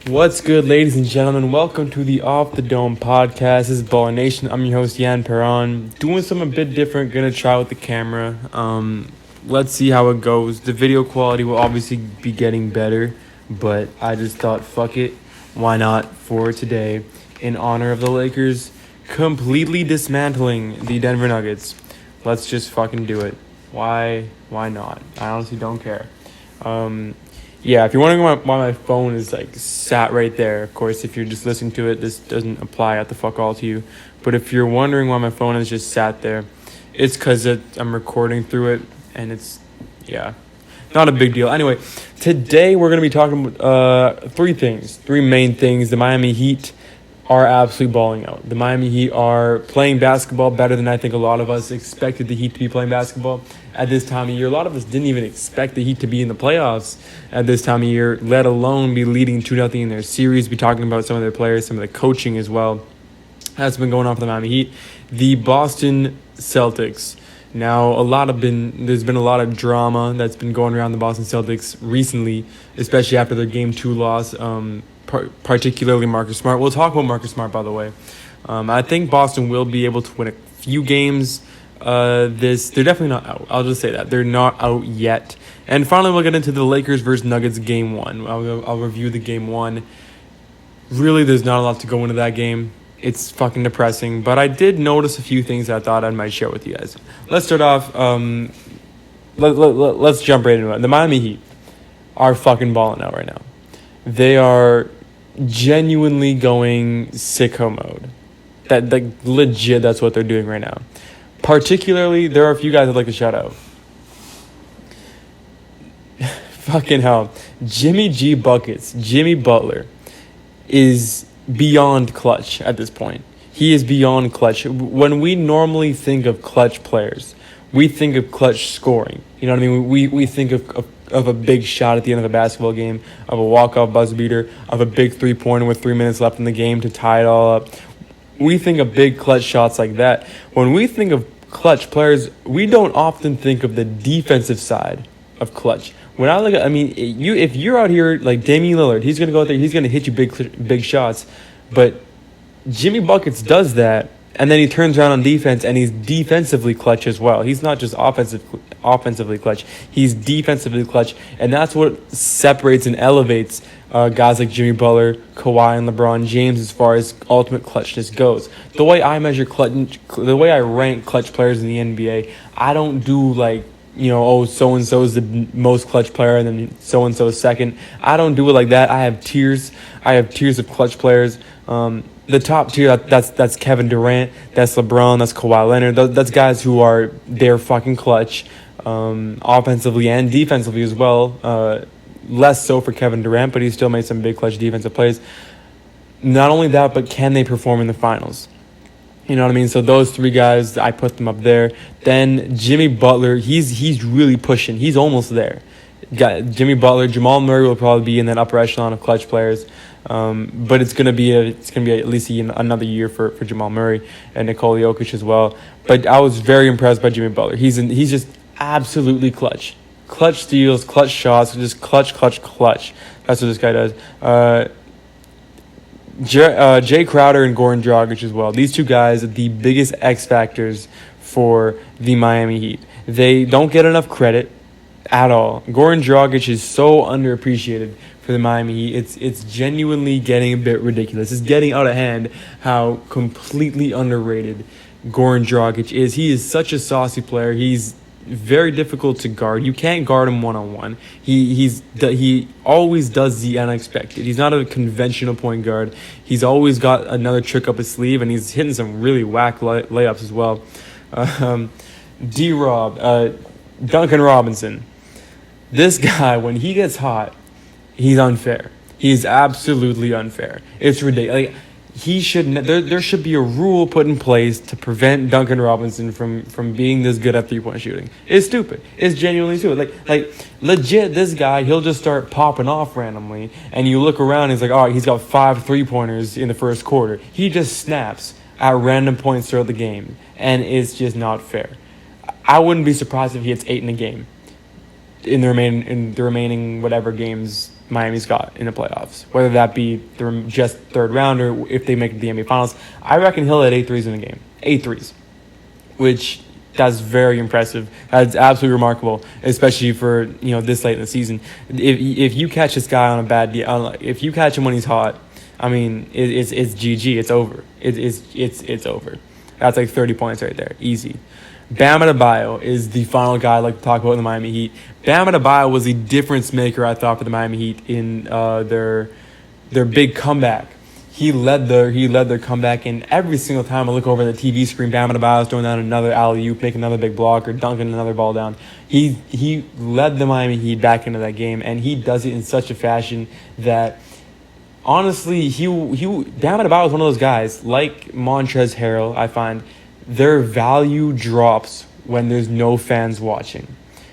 What's good, ladies and gentlemen? Welcome to the Off the Dome podcast. This is Baller Nation. I'm your host, Yan Perron. Doing something a bit different. Gonna try with the camera. Let's see how it goes. The video quality will obviously be getting better, but I just thought, fuck it. Why not for today, in honor of the Lakers completely dismantling the Denver Nuggets. Let's just fucking do it. Why not? I honestly don't care. Yeah, if you're wondering why my phone is like sat right there, of course, if you're just listening to it, this doesn't apply at the fuck all to you. But if you're wondering why my phone is just sat there, it's because I'm recording through it, and it's, yeah, not a big deal. Anyway, today we're going to be talking about three main things. The Miami Heat are absolutely balling out. The Miami Heat are playing basketball better than I think a lot of us expected the Heat to be playing basketball at this time of year. A lot of us didn't even expect the Heat to be in the playoffs at this time of year, let alone be leading 2-0 in their series. Be talking about some of their players, some of the coaching as well. That's been going on for the Miami Heat. The Boston Celtics. Now, there's been a lot of drama that's been going around the Boston Celtics recently, especially after their Game 2 loss, particularly Marcus Smart. We'll talk about Marcus Smart, by the way. I think Boston will be able to win a few games. They're definitely not out. I'll just say that. They're not out yet. And finally, we'll get into the Lakers versus Nuggets Game 1. I'll review the Game 1. Really, there's not a lot to go into that game. It's fucking depressing. But I did notice a few things that I thought I might share with you guys. Let's start off. Let's jump right into it. The Miami Heat are fucking balling out right now. They are genuinely going sicko mode. Legit, that's what they're doing right now. Particularly, there are a few guys I'd like to shout out. Fucking hell. Jimmy G Buckets, Jimmy Butler, is beyond clutch at this point. He is beyond clutch. When we normally think of clutch players, we think of clutch scoring. You know what I mean? We think of a big shot at the end of a basketball game, of a walk-off buzzer beater, of a big three-pointer with 3 minutes left in the game to tie it all up. We think of big clutch shots like that. When we think of clutch players, we don't often think of the defensive side of clutch. When I look at, if you're out here like Damian Lillard, he's gonna go out there, he's gonna hit you big shots, but Jimmy Buckets does that, and then he turns around on defense and he's defensively clutch as well. He's not just offensively clutch, he's defensively clutch, and that's what separates and elevates guys like Jimmy Butler, Kawhi, and LeBron James as far as ultimate clutchness goes. The way I measure the way I rank clutch players in the NBA, I don't do like, so-and-so is the most clutch player and then so-and-so is second. I don't do it like that. I have tiers. Of clutch players. The top tier, that's Kevin Durant, that's LeBron, that's Kawhi Leonard. That's guys who are, they're fucking clutch, offensively and defensively as well. Less so for Kevin Durant, but he still made some big clutch defensive plays. Not only that, but can they perform in the finals? You know what I mean? So those three guys, I put them up there. Then Jimmy Butler, he's really pushing. He's almost there. Got Jimmy Butler, Jamal Murray will probably be in that upper echelon of clutch players. But it's gonna be at least another year for Jamal Murray and Nikola Jokic as well. But I was very impressed by Jimmy Butler. He's just absolutely clutch. Clutch steals, clutch shots, just clutch. That's what this guy does. Jay Crowder and Goran Dragic as well. These two guys are the biggest X factors for the Miami Heat. They don't get enough credit at all. Goran Dragic is so underappreciated for the Miami Heat. It's genuinely getting a bit ridiculous. It's getting out of hand how completely underrated Goran Dragic is. He is such a saucy player. He's very difficult to guard. You can't guard him one-on-one. He always does the unexpected. He's not a conventional point guard. He's always got another trick up his sleeve, and he's hitting some really whack layups as well. D-Rob, Duncan Robinson. This guy, when he gets hot, he's unfair. He's absolutely unfair. It's ridiculous. There should be a rule put in place to prevent Duncan Robinson from being this good at three-point shooting. It's stupid. It's genuinely stupid. Like legit, this guy, he'll just start popping off randomly, and you look around, and he's like, all right, he's got 5 3-pointers in the first quarter. He just snaps at random points throughout the game, and it's just not fair. I wouldn't be surprised if he hits 8 in a game. in the remaining whatever games Miami's got in the playoffs, whether that be just third round or if they make the NBA Finals. I reckon he'll hit 8 threes in a game, 8 threes, which that's very impressive. That's absolutely remarkable, especially for this late in the season. If you catch this guy on a bad day, if you catch him when he's hot, I mean it's GG. It's over. It's over. That's like 30 points right there, easy. Bam Adebayo is the final guy I'd like to talk about in the Miami Heat. Bam Adebayo was a difference maker, I thought, for the Miami Heat in their big comeback. He led their comeback, and every single time I look over the TV screen, Bam Adebayo is throwing down another alley-oop, making another big block, or dunking another ball down. He led the Miami Heat back into that game, and he does it in such a fashion that, honestly, Bam Adebayo is one of those guys, like Montrezl Harrell, I find, their value drops when there's no fans watching.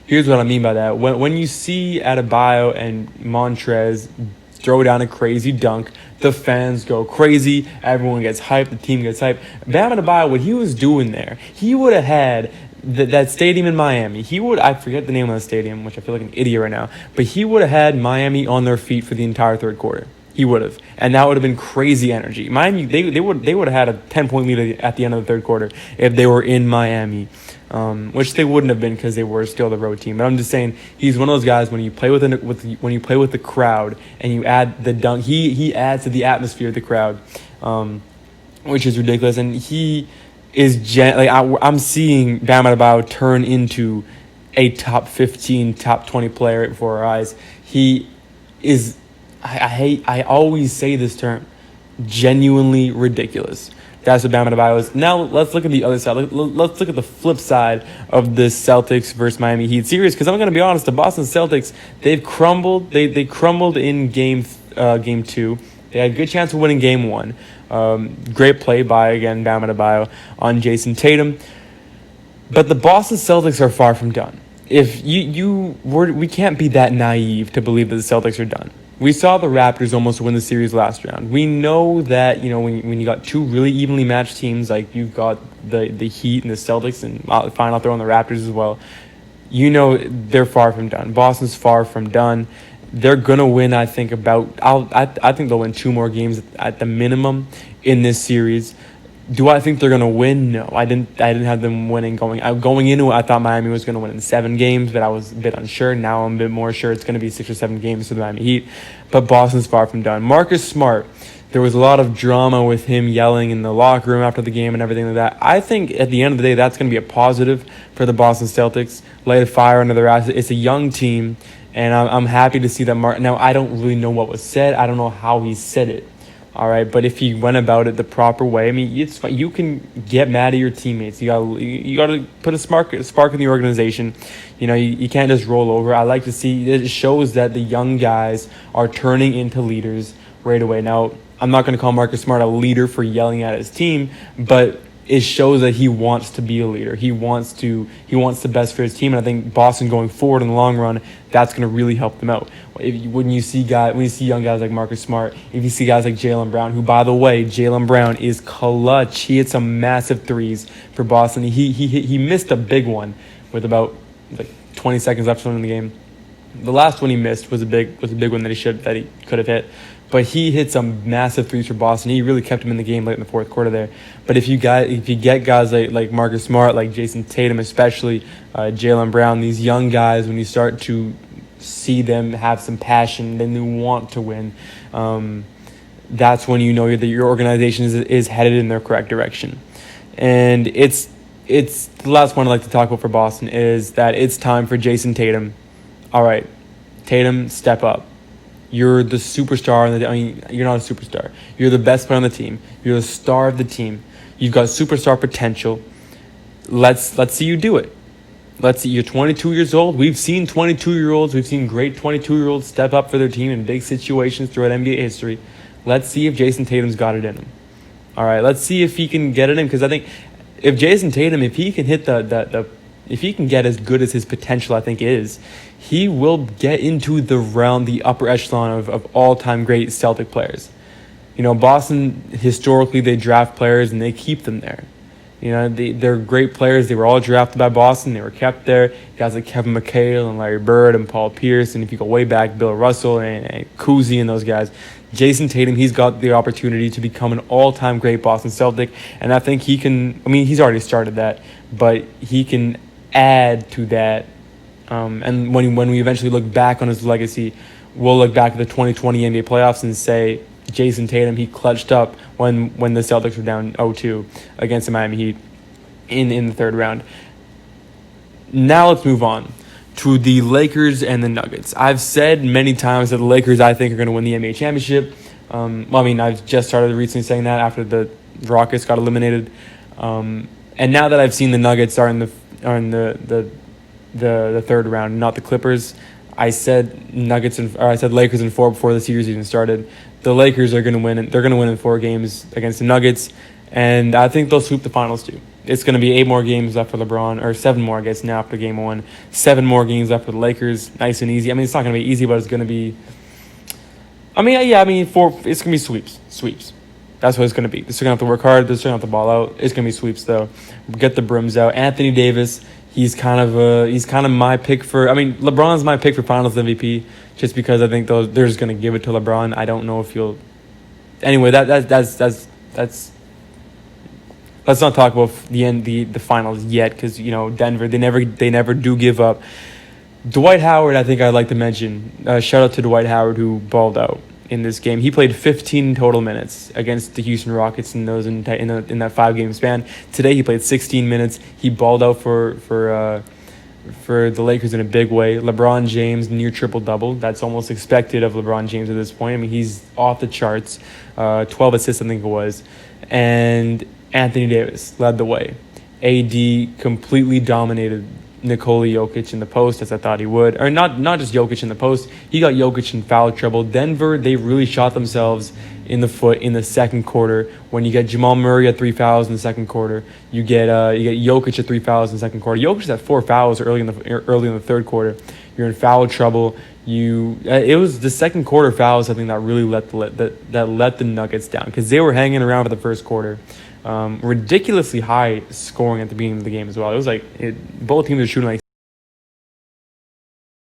Here's what I mean by that. When you see Adebayo and Montrez throw down a crazy dunk, the fans go crazy, everyone gets hyped, the team gets hyped. Bam Adebayo, what he was doing there, he would have had that stadium in Miami. I forget the name of the stadium, which I feel like an idiot right now, but he would have had Miami on their feet for the entire third quarter. He would have, and that would have been crazy energy. Miami, they would have had a 10-point lead at the end of the third quarter if they were in Miami, which they wouldn't have been because they were still the road team. But I'm just saying, he's one of those guys when you play with the crowd and you add the dunk, he adds to the atmosphere of the crowd, which is ridiculous. And he is I'm seeing Bam Adebayo turn into a top 15, top 20 player before our eyes. He is. I always say this term, genuinely ridiculous. That's what Bam Adebayo is. Now let's look at the other side. Let's look at the flip side of the Celtics versus Miami Heat series. Because I'm going to be honest, the Boston Celtics, they've crumbled. They crumbled in game 2. They had a good chance of winning game 1. Great play by, again, Bam Adebayo on Jason Tatum. But the Boston Celtics are far from done. If we can't be that naive to believe that the Celtics are done. We saw the Raptors almost win the series last round. We know that, when you got two really evenly matched teams, like you've got the Heat and the Celtics, and fine, I'll throw in the Raptors as well, they're far from done. Boston's far from done. They're going to win, I think, I think they'll win 2 more games at the minimum in this series. Do I think they're going to win? No, I didn't have them winning going into it. I thought Miami was going to win in 7 games, but I was a bit unsure. Now I'm a bit more sure it's going to be 6 or 7 games for the Miami Heat. But Boston's far from done. Marcus Smart, there was a lot of drama with him yelling in the locker room after the game and everything like that. I think at the end of the day, that's going to be a positive for the Boston Celtics. Light a fire under their ass. It's a young team, and I'm happy to see that. Now, I don't really know what was said. I don't know how he said it. All right, but if he went about it the proper way, I mean, it's fine. You can get mad at your teammates. You got to put a spark in the organization. You can't just roll over. I like to see it shows that the young guys are turning into leaders right away. Now, I'm not going to call Marcus Smart a leader for yelling at his team, but it shows that he wants to be a leader. He wants the best for his team, and I think Boston going forward in the long run, that's going to really help them out. When you see young guys like Marcus Smart, if you see guys like Jaylen Brown, who, by the way, Jaylen Brown is clutch. He hit some massive threes for Boston. He missed a big one with about 20 seconds left in the game. The last one he missed was a big one that he could have hit. But he hit some massive threes for Boston. He really kept him in the game late in the fourth quarter there. But if you get guys like Marcus Smart, like Jason Tatum, especially Jaylen Brown, these young guys, when you start to see them have some passion, then they want to win, that's when you know that your organization is headed in the correct direction. And it's the last one I'd like to talk about for Boston is that it's time for Jason Tatum. All right, Tatum, step up. You're the superstar. You're not a superstar. You're the best player on the team. You're the star of the team. You've got superstar potential. Let's see you do it. Let's see. You're 22 years old. We've seen 22-year-olds. We've seen great 22-year-olds step up for their team in big situations throughout NBA history. Let's see if Jason Tatum's got it in him. All right. Let's see if he can get it in, because I think if Jason Tatum, if he can hit if he can get as good as his potential, I think is, he will get into the upper echelon of all-time great Celtic players. Boston, historically, they draft players and they keep them there. You know, they're great players. They were all drafted by Boston. They were kept there. Guys like Kevin McHale and Larry Bird and Paul Pierce, and if you go way back, Bill Russell and Cousy and those guys. Jason Tatum, he's got the opportunity to become an all-time great Boston Celtic, and I think he can. I mean, he's already started that, but he can add to that. And when we eventually look back on his legacy, we'll look back at the 2020 NBA playoffs and say Jason Tatum, he clutched up when the Celtics were down 0-2 against the Miami Heat in the third round. Now let's move on to the Lakers and the Nuggets. I've said many times that the Lakers, I think, are going to win the NBA championship. I've just started recently saying that after the Rockets got eliminated. And now that I've seen the Nuggets are in the third round, not the Clippers, I said Lakers in 4 before the series even started. The Lakers are going to win. They're going to win in 4 games against the Nuggets, and I think they'll sweep the finals too. It's going to be 8 more games left for LeBron, or 7 more, I guess, now after Game 1. 7 more games left for the Lakers. Nice and easy. I mean, it's not going to be easy, but it's going to be... it's going to be sweeps. Sweeps. That's what it's going to be. They're still going to have to work hard. They're still going to have to ball out. It's going to be sweeps, though. Get the brims out. Anthony Davis, he's kind of my pick for... LeBron's my pick for Finals MVP, just because I think they're just going to give it to LeBron. I don't know if he'll... Anyway, that's let's not talk about the finals yet, because Denver, they never do give up. Dwight Howard, I think I'd like to mention. Shout out to Dwight Howard, who balled out in this game. He played 15 total minutes against the Houston Rockets in that 5-game span. Today he played 16 minutes. He balled out for the Lakers in a big way. LeBron James near triple-double. That's almost expected of LeBron James at this point. I mean, he's off the charts. 12 assists, I think it was. And Anthony Davis led the way. AD completely dominated Nikola Jokic in the post, as I thought he would. Or not just Jokic in the post. He got Jokic in foul trouble. Denver, they really shot themselves in the foot in the second quarter. When you get Jamal Murray at 3 fouls in the second quarter, you get Jokic at 3 fouls in the second quarter. Jokic had 4 fouls early in the third quarter. You're in foul trouble. It was the second quarter fouls, I think, that really let the Nuggets down, because they were hanging around for the first quarter. Ridiculously high scoring at the beginning of the game as well. It was like both teams were shooting like